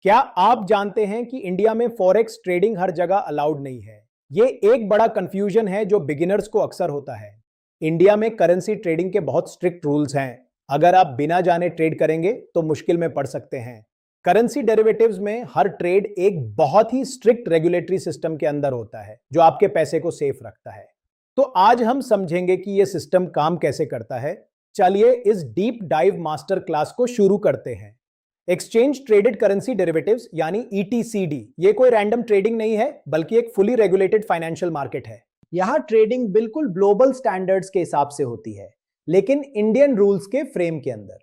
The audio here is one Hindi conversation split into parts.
क्या आप जानते हैं कि इंडिया में फॉरेक्स ट्रेडिंग हर जगह अलाउड नहीं है? ये एक बड़ा कंफ्यूजन है जो बिगिनर्स को अक्सर होता है। इंडिया में करेंसी ट्रेडिंग के बहुत स्ट्रिक्ट रूल्स हैं। अगर आप बिना जाने ट्रेड करेंगे तो मुश्किल में पड़ सकते हैं। करेंसी डेरिवेटिव्स में हर ट्रेड एक बहुत ही स्ट्रिक्ट रेगुलेटरी सिस्टम के अंदर होता है जो आपके पैसे को सेफ रखता है। तो आज हम समझेंगे कि यह सिस्टम काम कैसे करता है। चलिए इस डीप डाइव मास्टर क्लास को शुरू करते हैं। एक्सचेंज ट्रेडेड करेंसी डेरिवेटिव्स यानी ETCD ये कोई रैंडम ट्रेडिंग नहीं है बल्कि एक फुली रेगुलेटेड फाइनेंशियल मार्केट है। यहां ट्रेडिंग बिल्कुल ग्लोबल स्टैंडर्ड्स के हिसाब से होती है, लेकिन इंडियन रूल्स के फ्रेम के अंदर।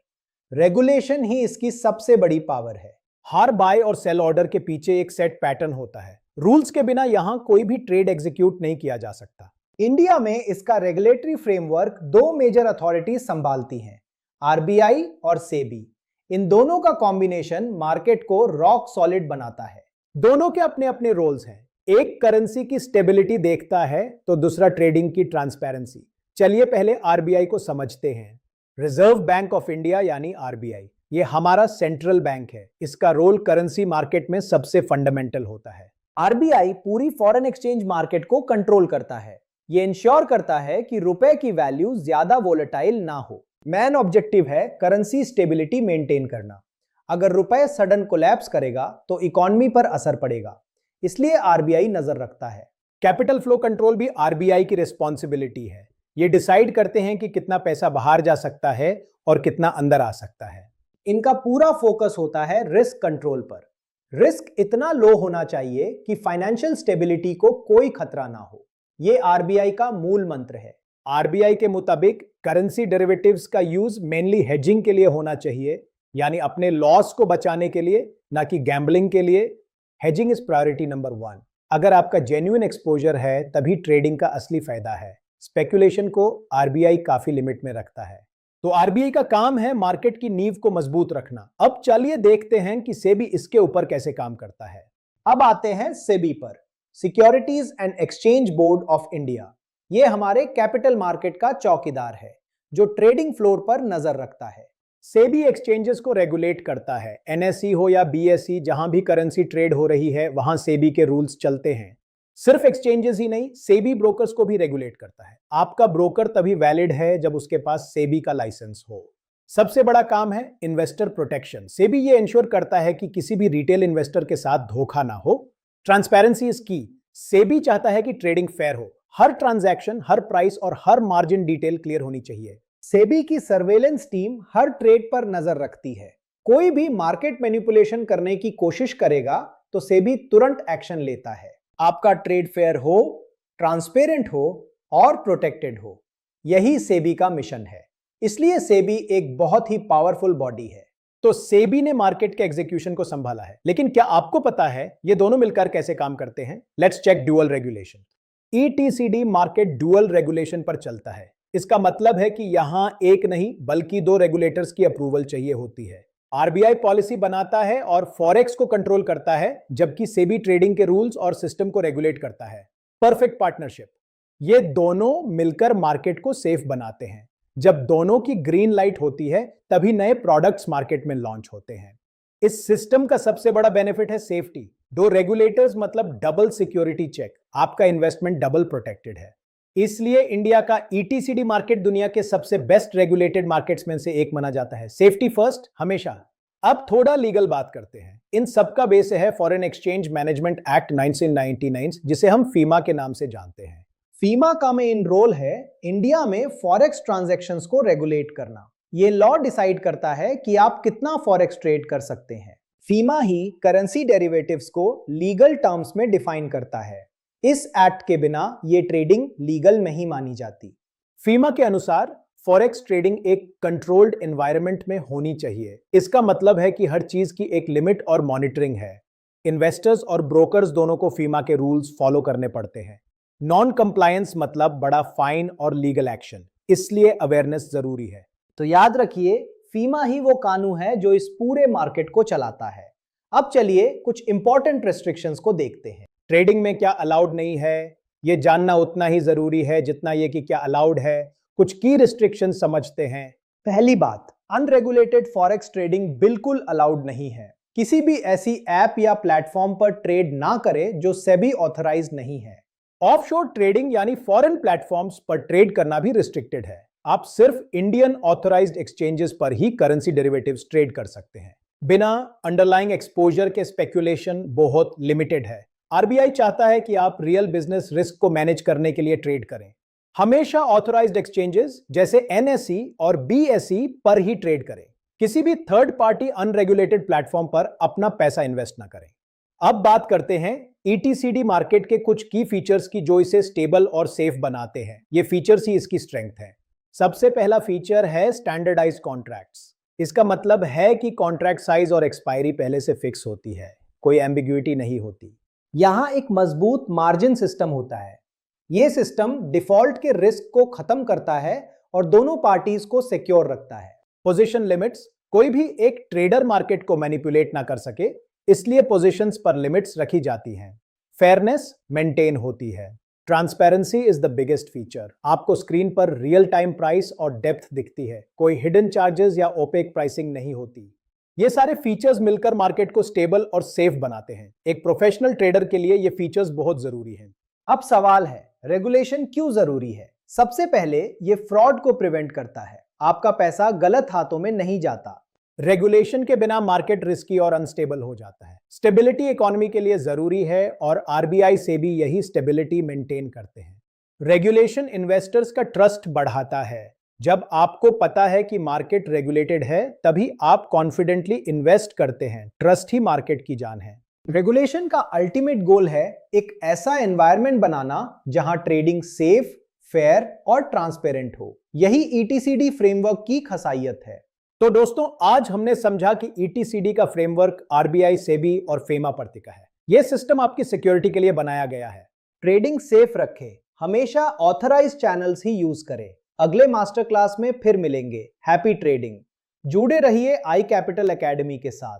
रेगुलेशन ही इसकी सबसे बड़ी पावर है। हर बाय और सेल ऑर्डर के पीछे एक सेट पैटर्न होता है। रूल्स के बिना यहां कोई भी ट्रेड एग्जीक्यूट नहीं किया जा सकता। इंडिया में इसका रेगुलेटरी फ्रेमवर्क दो मेजर अथॉरिटीज संभालती हैं, RBI और SEBI। इन दोनों का कॉम्बिनेशन मार्केट को रॉक सॉलिड बनाता है। दोनों के अपने अपने रोल्स हैं। एक करेंसी की स्टेबिलिटी देखता है तो दूसरा ट्रेडिंग की ट्रांसपेरेंसी। चलिए पहले RBI को समझते हैं। रिजर्व बैंक ऑफ इंडिया यानी RBI ये हमारा सेंट्रल बैंक है। इसका रोल करेंसी मार्केट में सबसे फंडामेंटल होता है। RBI पूरी फॉरेन एक्सचेंज मार्केट को कंट्रोल करता है। ये इंश्योर करता है कि रुपए की वैल्यू ज्यादा वोलेटाइल ना हो। मेन ऑब्जेक्टिव है करेंसी स्टेबिलिटी मेंटेन करना। अगर रुपए सडन कोलैप्स करेगा तो इकोनॉमी पर असर पड़ेगा, इसलिए RBI नजर रखता है। कैपिटल फ्लो कंट्रोल भी RBI की रिस्पॉन्सिबिलिटी है। ये डिसाइड करते हैं कि कितना पैसा बाहर जा सकता है और कितना अंदर आ सकता है। इनका पूरा फोकस होता है रिस्क कंट्रोल पर। रिस्क इतना लो होना चाहिए कि फाइनेंशियल स्टेबिलिटी को कोई खतरा ना हो। यह RBI का मूल मंत्र है। RBI के मुताबिक करेंसी डेरिवेटिव्स का यूज मेनली हेजिंग के लिए होना चाहिए, यानी अपने लॉस को बचाने के लिए, ना कि गैम्बलिंग के लिए। Hedging is priority number 1। अगर आपका जेन्युइन एक्सपोजर है तभी ट्रेडिंग का असली फायदा है। स्पेकुलेशन को RBI काफी लिमिट में रखता है। तो RBI का काम है मार्केट की नींव को मजबूत रखना। अब चलिए देखते हैं कि SEBI इसके ऊपर कैसे काम करता है। अब आते हैं SEBI पर, securities and exchange board of India. ये हमारे कैपिटल मार्केट का चौकीदार है जो ट्रेडिंग फ्लोर पर नजर रखता है। SEBI एक्सचेंजेस को रेगुलेट करता है। NSE हो या BSE, जहां भी करेंसी ट्रेड हो रही है वहां SEBI के रूल्स चलते हैं। सिर्फ एक्सचेंजेस ही नहीं, SEBI ब्रोकर्स को भी रेगुलेट करता है। आपका ब्रोकर तभी वैलिड है जब उसके पास SEBI का लाइसेंस हो। सबसे बड़ा काम है इन्वेस्टर प्रोटेक्शन। SEBI ये इंश्योर करता है कि किसी भी रिटेल इन्वेस्टर के साथ धोखा ना हो। ट्रांसपेरेंसी इज की। SEBI चाहता है कि ट्रेडिंग फेयर हो। हर ट्रांजैक्शन, हर प्राइस और हर मार्जिन डिटेल क्लियर होनी चाहिए। SEBI की सर्वेलेंस टीम हर ट्रेड पर नजर रखती है। कोई भी मार्केट मैनिपुलेशन करने की कोशिश करेगा तो SEBI तुरंत एक्शन लेता है। आपका ट्रेड फेयर हो, ट्रांसपेरेंट हो और प्रोटेक्टेड हो, यही SEBI का मिशन है। इसलिए SEBI एक बहुत ही पावरफुल बॉडी है। तो SEBI ने मार्केट के एग्जीक्यूशन को संभाला है, लेकिन क्या आपको पता है ये दोनों मिलकर कैसे काम करते हैं? Let's check dual regulation. ETCD market dual regulation पर चलता है। इसका मतलब है कि यहां एक नहीं बल्कि दो रेगुलेटर्स की अप्रूवल चाहिए होती है। RBI पॉलिसी बनाता है और फॉरेक्स को कंट्रोल करता है, जबकि SEBI ट्रेडिंग के रूल्स और सिस्टम को रेगुलेट करता है। Perfect partnership. ये दोनों मिलकर मार्केट को सेफ बनाते हैं। जब दोनों की ग्रीन लाइट होती है तभी नए प्रोडक्ट्स मार्केट में लॉन्च होते हैं। इस सिस्टम का सबसे बड़ा बेनिफिट है सेफ्टी। दो रेगुलेटर्स मतलब डबल सिक्योरिटी चेक। आपका इन्वेस्टमेंट डबल प्रोटेक्टेड है। इसलिए इंडिया का ETCD मार्केट दुनिया के सबसे बेस्ट रेगुलेटेड मार्केट्स में से एक माना जाता है। सेफ्टी फर्स्ट हमेशा। अब थोड़ा लीगल बात करते हैं। इन सबका बेस है फॉरेन एक्सचेंज मैनेजमेंट एक्ट 1999, जिसे हम फीमा के नाम से जानते हैं। फीमा का मेन रोल है इंडिया में फॉरेक्स ट्रांजैक्शंस को रेगुलेट करना। ये लॉ डिसाइड करता है कि आप कितना फॉरेक्स ट्रेड कर सकते हैं। फीमा ही करेंसी डेरिवेटिव्स को लीगल टर्म्स में डिफाइन करता है। इस एक्ट के बिना ये ट्रेडिंग लीगल नहीं मानी जाती। फीमा के अनुसार फॉरेक्स ट्रेडिंग एक कंट्रोल्ड एनवायरनमेंट में होनी चाहिए। इसका मतलब है कि हर चीज की एक लिमिट और मॉनिटरिंग है। इन्वेस्टर्स और ब्रोकर्स दोनों को फीमा के रूल्स फॉलो करने पड़ते हैं। नॉन कंप्लायंस मतलब बड़ा फाइन और लीगल एक्शन, इसलिए अवेयरनेस जरूरी है। तो याद रखिए, फीमा ही वो कानून है जो इस पूरे मार्केट को चलाता है। अब चलिए कुछ इंपॉर्टेंट रेस्ट्रिक्शंस को देखते हैं। ट्रेडिंग में क्या अलाउड नहीं है, ये जानना उतना ही जरूरी है जितना ये कि क्या अलाउड है। कुछ की रिस्ट्रिक्शन समझते हैं। पहली बात, अनरेगुलेटेड फॉरेक्स ट्रेडिंग बिल्कुल अलाउड नहीं है। किसी भी ऐसी ऐप या प्लेटफॉर्म पर ट्रेड ना करें जो सेबी ऑथराइज्ड नहीं है। ऑफशोर ट्रेडिंग यानी फॉरेन प्लेटफॉर्म्स पर ट्रेड करना भी रिस्ट्रिक्टेड है। आप सिर्फ इंडियन ऑथराइज्ड एक्सचेंजेस पर ही करेंसी डेरिवेटिव्स ट्रेड कर सकते हैं। बिना अंडरलाइंग एक्सपोजर के स्पेक्यूलेशन बहुत लिमिटेड है। आरबीआई चाहता है कि आप रियल बिजनेस रिस्क को मैनेज करने के लिए ट्रेड करें। हमेशा ऑथराइज्ड एक्सचेंजेस जैसे एनएसई और बीएसई पर ही ट्रेड करें। किसी भी थर्ड पार्टी अनरेगुलेटेड प्लेटफॉर्म पर अपना पैसा इन्वेस्ट ना करें। अब बात करते हैं ईटीसीडी मार्केट के कुछ की फीचर्स की जो इसे स्टेबल और सेफ बनाते हैं। ये फीचर्स ही इसकी स्ट्रेंथ है। सबसे पहला फीचर है स्टैंडर्डाइज्ड कॉन्ट्रैक्ट्स। इसका मतलब है कि कॉन्ट्रैक्ट साइज और एक्सपायरी पहले से फिक्स होती है, कोई एम्बिग्युइटी नहीं होती। यहां एक मजबूत मार्जिन सिस्टम होता है। यह सिस्टम डिफॉल्ट के रिस्क को खत्म करता है और दोनों पार्टीज को सिक्योर रखता है। पोजीशन लिमिट्स, कोई भी एक ट्रेडर मार्केट को मैनिपुलेट ना कर सके, इसलिए पोजीशंस पर लिमिट्स रखी जाती हैं। फेयरनेस मेंटेन होती है। Transparency is the biggest feature. आपको स्क्रीन पर रियल टाइम प्राइस और डेप्थ दिखती है, कोई हिडन चार्जेस या ओपेक प्राइसिंग नहीं होती। ये सारे फीचर्स मिलकर मार्केट को स्टेबल और सेफ बनाते हैं। एक प्रोफेशनल ट्रेडर के लिए ये फीचर्स बहुत जरूरी हैं। अब सवाल है, रेगुलेशन क्यों जरूरी है? सबसे पहले ये फ्रॉड को प्रिवेंट करता है। आपका पैसा गलत हाथों में नहीं जाता। रेगुलेशन के बिना मार्केट रिस्की और अनस्टेबल हो जाता है। स्टेबिलिटी इकोनॉमी के लिए जरूरी है और आरबीआई से भी यही स्टेबिलिटी मेंटेन करते हैं। रेगुलेशन इन्वेस्टर्स का ट्रस्ट बढ़ाता है। जब आपको पता है कि मार्केट रेगुलेटेड है, तभी आप कॉन्फिडेंटली इन्वेस्ट करते हैं। ट्रस्ट ही मार्केट की जान है। रेगुलेशन का अल्टीमेट गोल है एक ऐसा एनवायरनमेंट बनाना जहां ट्रेडिंग सेफ, फेयर और ट्रांसपेरेंट हो। यही ईटीसीडी फ्रेमवर्क की खासियत है। तो दोस्तों, आज हमने समझा कि ईटीसीडी का फ्रेमवर्क आरबीआई, सेबी और फेमा पर टिका है। यह सिस्टम आपकी सिक्योरिटी के लिए बनाया गया है। ट्रेडिंग सेफ रखें, हमेशा ऑथराइज्ड चैनल्स ही यूज करें। अगले मास्टर क्लास में फिर मिलेंगे। Happy trading. जुड़े रहिए आई कैपिटल एकेडमी के साथ।